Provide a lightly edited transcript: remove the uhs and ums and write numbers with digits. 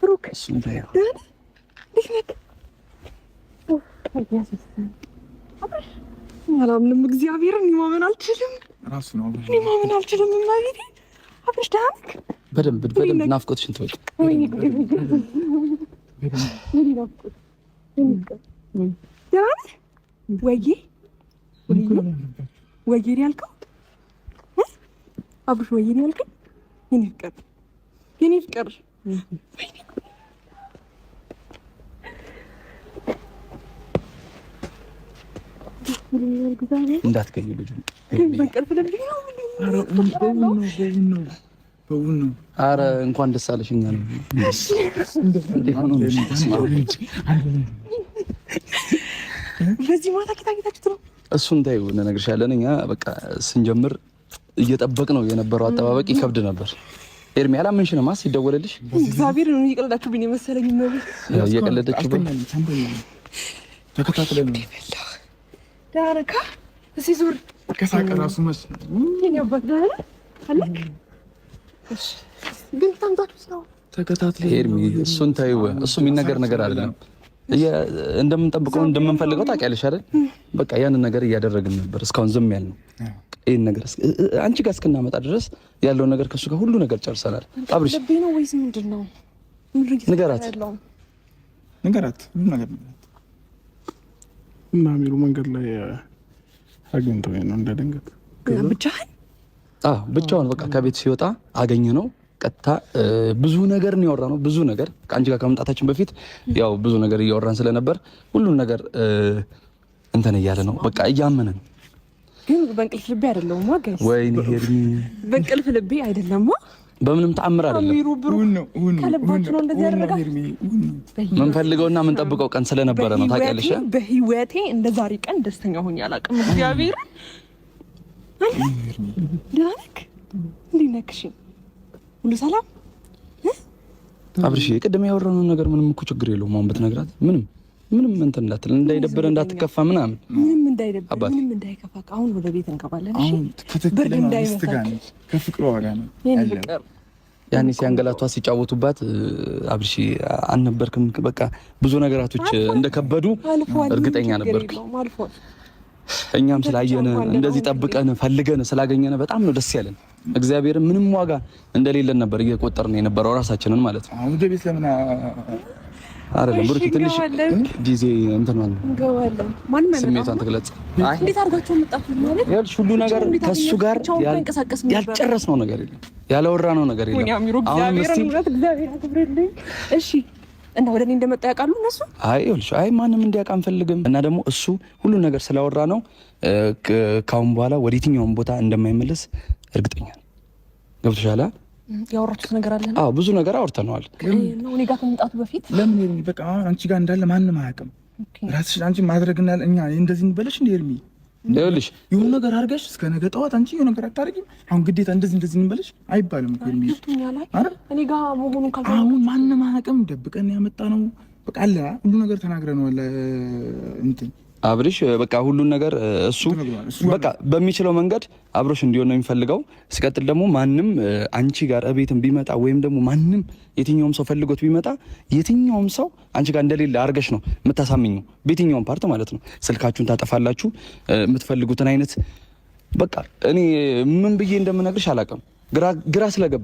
ብሩክ አላምንም። እግዚአብሔርን ማመን አልችልም። ማመን አልችልም። ማለት አብረሽ ዳንክ በደንብ ናፍቆትሽን ትወጪ ወይዬ ያልከው አብረሽ ወይዬ ያልከኝ የኔ ፍቅር እንዳትገኝ ልጅ ኧረ እንኳን ደስ አለሽ። እኛ ነው በዚህ ማታ ጌታችሁ ነው። እሱን ተይው እንነግርሻለን። እኛ በቃ ስንጀምር እየጠበቅነው የነበረው አጠባበቅ ይከብድ ነበር። ኤርሚ አላመንሽንም? ሲደወልልሽ እግዚአብሔር ነው እየቀለዳችሁብኝ የመሰለኝ ነው። ያው እየቀለደችብኝ ተከታትለን ነው ዳረካ እሺ ዙር ከሳቀ ራሱ መስሎኝ ያባክ ዳረ አለክ እሺ ግን ታምጣችሁ ሰው ተከታትለን ኤርሚ እሱን ተይው። እሱ የሚነገር ነገር አይደለም። እንደምንጠብቀው እንደምንፈልገው ታውቂያለሽ አይደል? በቃ ያንን ነገር እያደረግን ነበር እስካሁን ዝም ያልነው። ይሄን ነገር አንቺ ጋር እስክናመጣ ድረስ ያለው ነገር ከሱ ጋር ሁሉ ነገር ጨርሰናል። አብርሽ ልብ ነው ወይስ ምንድነው? ንገራት ሁሉ ነገር እና ሚሩ መንገድ ላይ አግኝተው ነው እንደደንገት ብቻውን በቃ ከቤት ሲወጣ አገኘ ነው። ቀጥታ ብዙ ነገር ነው ያወራነው። ብዙ ነገር ከአንቺ ጋር ከመምጣታችን በፊት ያው ብዙ ነገር እያወራን ስለነበር ሁሉን ነገር እንትን እያለ ነው። በቃ እያመነ ነው። ግን በእንቅልፍ ልቤ አይደለም ጋይስ። ወይኔ ሄድሚ በእንቅልፍ ልቤ አይደለም። በምንም ተአምር አይደለም። ከልባችሁ ነው እንደዚህ ያደረጋል። ምን ፈልገውና ምን ጠብቀው ቀን ስለነበረ ነው ታውቂያለሽ። በህይወቴ እንደ ዛሬ ቀን ደስተኛ ሆኜ አላውቅም። እግዚአብሔር ዳንክ እንዲነክሽ ሁሉ ሰላም አብርሽ ቅድም ያወራነው ነገር ምንም እኮ ችግር የለውም። አሁን ብትነግራት ምንም እንትን እንዳትል እንዳይደብረ እንዳትከፋ ምናምን ምንም እንዳይደብረ ምንም እንዳይከፋ አሁን ወደ ቤት እንገባለን። እሺ ትክክል ነው። ከፍቅሯ ጋር ነው ያለው። ያኔ ሲያንገላቷ ሲጫወቱባት አብርሽ አልነበርክም። በቃ ብዙ ነገራቶች እንደከበዱ እርግጠኛ ነበርኩ። እኛም ስላየነ እንደዚህ ጠብቀን ፈልገን ስላገኘነ በጣም ነው ደስ ያለን። እግዚአብሔር ምንም ዋጋ እንደሌለን ነበር እየቆጠርን የነበረው ራሳችንን ማለት ነው። አሁን ቤት ለምን አይደለም ብሩክ ትንሽ ጊዜ እንትን ማለት እንገባለን። ማን ማለት ስሜቷን ትግለጽ። አይ እንዴት አድርጋችሁ መጣችሁ ማለት ያልሽ ሁሉ ነገር ከሱ ጋር ያልጨረስነው ነገር የለም፣ ያላወራነው ነገር የለም። አሁን እግዚአብሔር አክብርልኝ። እሺ እና ወደ እኔ እንደመጣ ያውቃሉ እነሱ? አይ ማንም እንዲያውቅ አንፈልግም። እና ደግሞ እሱ ሁሉ ነገር ስላወራ ነው ካሁን በኋላ ወደ የትኛውም ቦታ እንደማይመለስ እርግጠኛ ነኝ። ገብቶሻል? ያወራችሁት ነገር አለ? አዎ ብዙ ነገር አውርተነዋል። ነው እኔ ጋር ከመምጣቱ በፊት ለምን በቃ አንቺ ጋር እንዳለ ማንም አያውቅም። ራስሽ አንቺ ማድረግና እኛ እንደዚህ እንበለሽ እንደ ኤርሚ ይኸውልሽ የሆነ ነገር አድርገሽ እስከ ነገ ጠዋት አንቺ የሆነ ነገር አታደርጊም። አሁን ግዴታ እንደዚህ እንበለሽ አይባልም እኮ ኤርሚ። እኔ ጋር መሆኑን አሁን ማንም አያውቅም። ደብቀን ያመጣ ነው በቃ አለ ሁሉ ነገር ተናግረነዋል። እንትን አብርሽ በቃ ሁሉን ነገር እሱ በቃ በሚችለው መንገድ አብሮሽ እንዲሆን ነው የሚፈልገው። ሲቀጥል ደግሞ ማንም አንቺ ጋር እቤትም ቢመጣ ወይም ደግሞ ማንም የትኛውም ሰው ፈልጎት ቢመጣ የትኛውም ሰው አንቺ ጋር እንደሌለ አርገሽ ነው የምታሳምኙ፣ በየትኛውም ፓርት ማለት ነው። ስልካችሁን ታጠፋላችሁ፣ የምትፈልጉትን አይነት በቃ እኔ ምን ብዬ እንደምነግርሽ አላውቅም፣ ግራ ስለገባ